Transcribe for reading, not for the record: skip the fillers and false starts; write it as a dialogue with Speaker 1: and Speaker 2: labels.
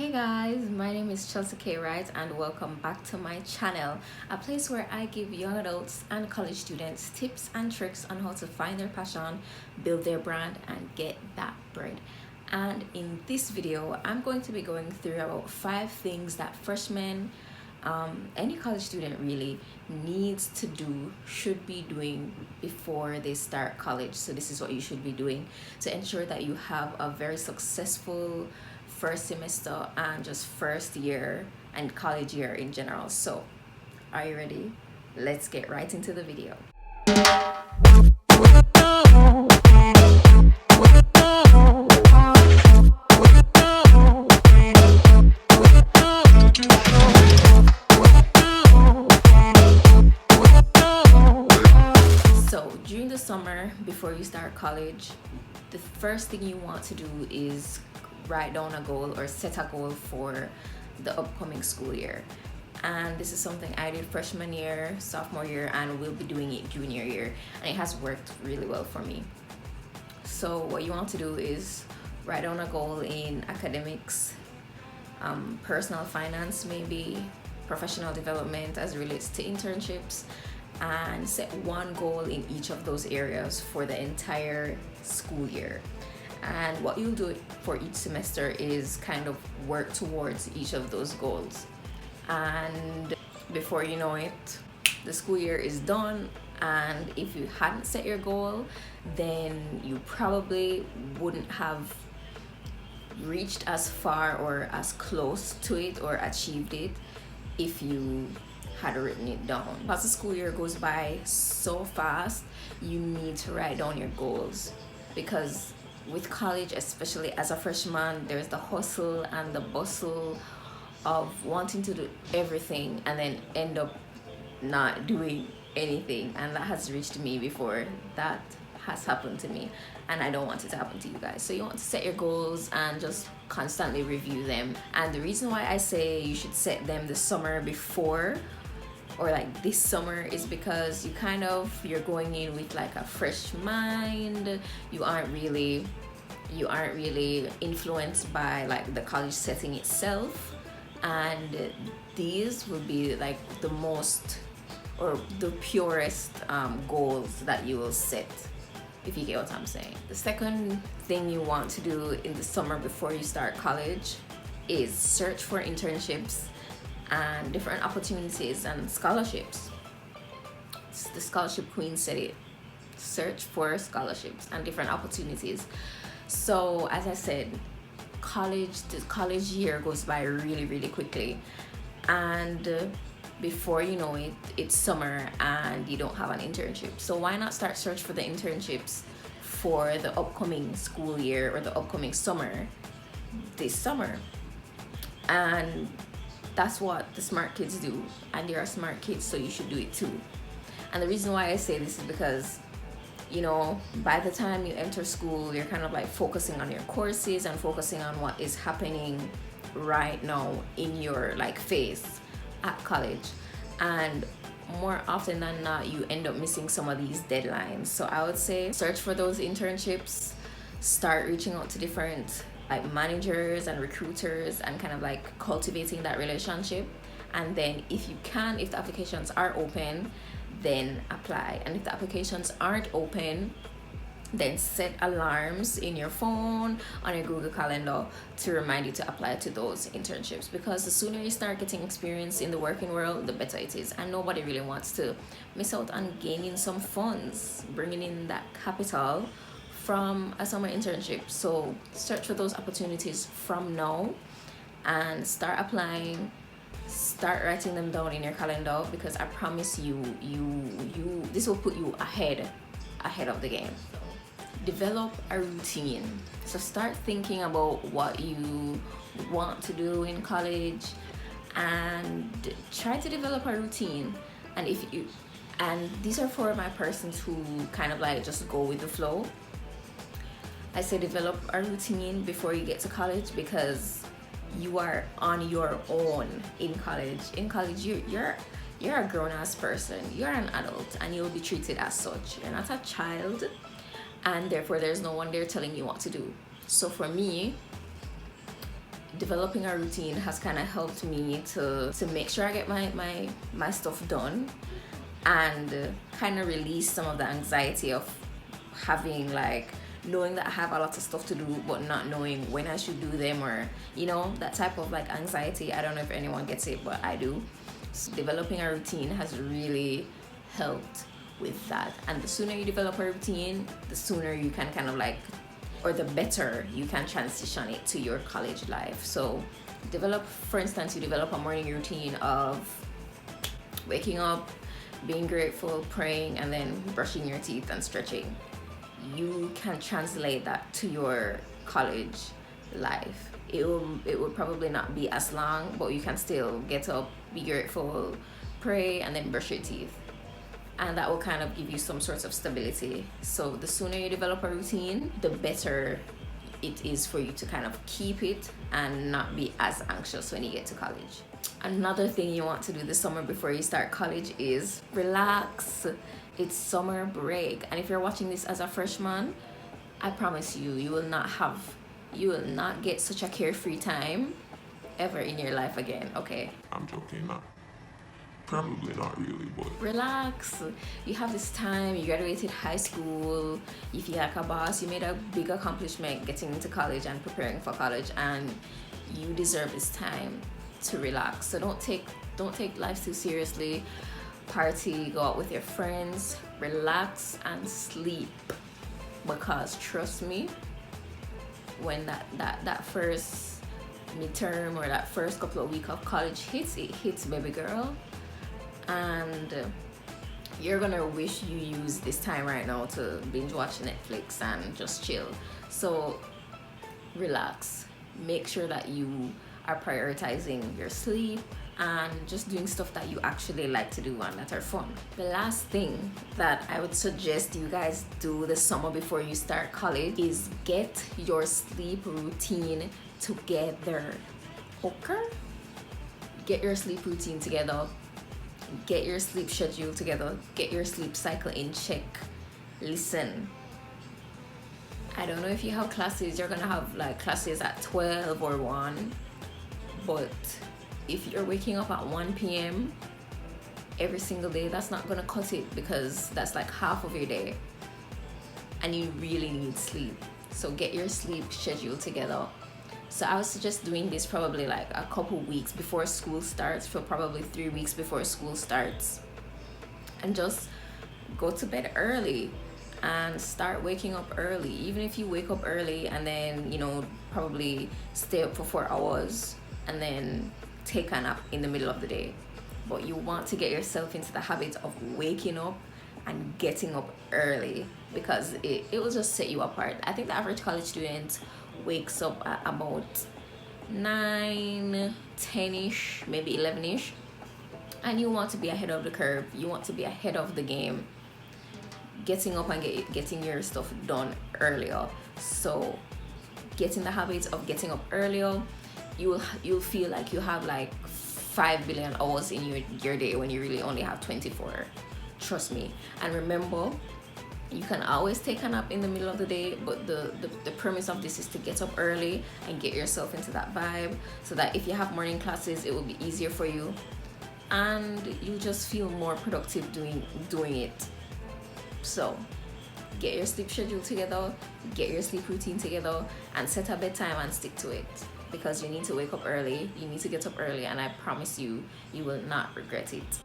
Speaker 1: Hey guys, my name is Chelsea K. Wright and welcome back to my channel, a place where I give young adults and college students tips and tricks on how to find their passion, build their brand, and get that bread. And in this video, I'm going to be going through about 5 things that freshmen, any college student really needs to do, should be doing before they start college. So this is what you should be doing to ensure that you have a very successful first semester and just first year and college year in general. So are you ready? Let's get right into the video. So during the summer, before you start college, the first thing you want to do is write down a goal or set a goal for the upcoming school year. And this is something I did freshman year, sophomore year, and will be doing it junior year, and it has worked really well for me. So what you want to do is write down a goal in academics, personal finance, maybe professional development as it relates to internships, and set one goal in each of those areas for the entire school year. And what you'll do for each semester is kind of work towards each of those goals, and before you know it, the school year is done. And if you hadn't set your goal, then you probably wouldn't have reached as far or as close to it or achieved it if you had written it down. As the school year goes by so fast, you need to write down your goals, because with college, especially as a freshman, there's the hustle and the bustle of wanting to do everything and then end up not doing anything. And that has reached me before. That has happened to me, and I don't want it to happen to you guys. So you want to set your goals and just constantly review them. And the reason why I say you should set them the summer before, or like this summer, is because you're going in with like a fresh mind. You aren't really influenced by like the college setting itself, and these will be like the most or the purest goals that you will set, if you get what I'm saying. The second thing you want to do in the summer before you start college is search for internships and different opportunities and scholarships. The scholarship queen said it. Search for scholarships and different opportunities. So as I said, the college year goes by really quickly, and before you know it, it's summer and you don't have an internship. So why not start search for the internships for the upcoming school year or the upcoming summer this summer? And that's what the smart kids do, and there are smart kids, so you should do it too. And the reason why I say this is because, you know, by the time you enter school, you're kind of like focusing on your courses and focusing on what is happening right now in your like phase at college, and more often than not you end up missing some of these deadlines. So I would say search for those internships, start reaching out to different like managers and recruiters and kind of like cultivating that relationship. And then if the applications are open, then apply. And if the applications aren't open, then set alarms in your phone, on your Google Calendar, to remind you to apply to those internships, because the sooner you start getting experience in the working world, the better it is. And nobody really wants to miss out on gaining some funds, bringing in that capital from a summer internship. So search for those opportunities from now and start applying. Start writing them down in your calendar, because I promise you this will put you ahead of the game. Develop a routine. So start thinking about what you want to do in college and try to develop a routine. And these are for my persons who kind of like just go with the flow. I say develop a routine before you get to college, because you are on your own in college. In college, you're a grown-ass person. You're an adult, and you'll be treated as such. You're not a child, and therefore there's no one there telling you what to do. So for me, developing a routine has kind of helped me to make sure I get my stuff done, and kind of release some of the anxiety of having like knowing that I have a lot of stuff to do but not knowing when I should do them, or you know, that type of like anxiety. I don't know if anyone gets it, but I do. So developing a routine has really helped with that, and the sooner you develop a routine, the sooner you can kind of like, or the better you can transition it to your college life. So develop, for instance, you develop a morning routine of waking up, being grateful, praying, and then brushing your teeth and stretching. You can translate that to your college life. It will probably not be as long, but you can still get up, be grateful, pray, and then brush your teeth, and that will kind of give you some sort of stability. So the sooner you develop a routine, the better it is for you to kind of keep it and not be as anxious when you get to college. Another thing you want to do this summer before you start college is relax. It's summer break, and if you're watching this as a freshman, I promise you, you will not get such a carefree time ever in your life again, okay?
Speaker 2: I'm joking, not. Probably not really, but
Speaker 1: relax. You have this time, you graduated high school, you feel like a boss, you made a big accomplishment getting into college and preparing for college, and you deserve this time to relax. So don't take life too seriously. Party, go out with your friends, relax and sleep, because trust me, when that first midterm or that first couple of weeks of college hits, it hits, baby girl, and you're gonna wish you used this time right now to binge watch Netflix and just chill. So relax, make sure that you are prioritizing your sleep and just doing stuff that you actually like to do and that are fun. The last thing that I would suggest you guys do this summer before you start college is get your sleep routine together. Okay? Get your sleep routine together. Get your sleep schedule together. Get your sleep cycle in check. Listen, I don't know if you have classes, you're gonna have like classes at 12 or 1, but if you're waking up at 1 p.m. every single day, that's not gonna cut it, because that's like half of your day and you really need sleep. So get your sleep schedule together. So I would suggest doing this probably like a couple weeks before school starts, for probably 3 weeks before school starts, and just go to bed early and start waking up early. Even if you wake up early and then, you know, probably stay up for 4 hours and then take a nap in the middle of the day, but you want to get yourself into the habit of waking up and getting up early, because it will just set you apart. I think the average college student wakes up at about 9, 10ish, maybe 11ish, and you want to be ahead of the curve, you want to be ahead of the game, getting up and getting your stuff done earlier. So get in the habit of getting up earlier. You'll feel like you have like 5 billion hours in your day when you really only have 24. Trust me. And remember, you can always take a nap in the middle of the day, but the premise of this is to get up early and get yourself into that vibe, so that if you have morning classes, it will be easier for you and you just feel more productive doing it. So get your sleep schedule together, get your sleep routine together, and set a bedtime and stick to it, because you need to wake up early, you need to get up early, and I promise you, you will not regret it.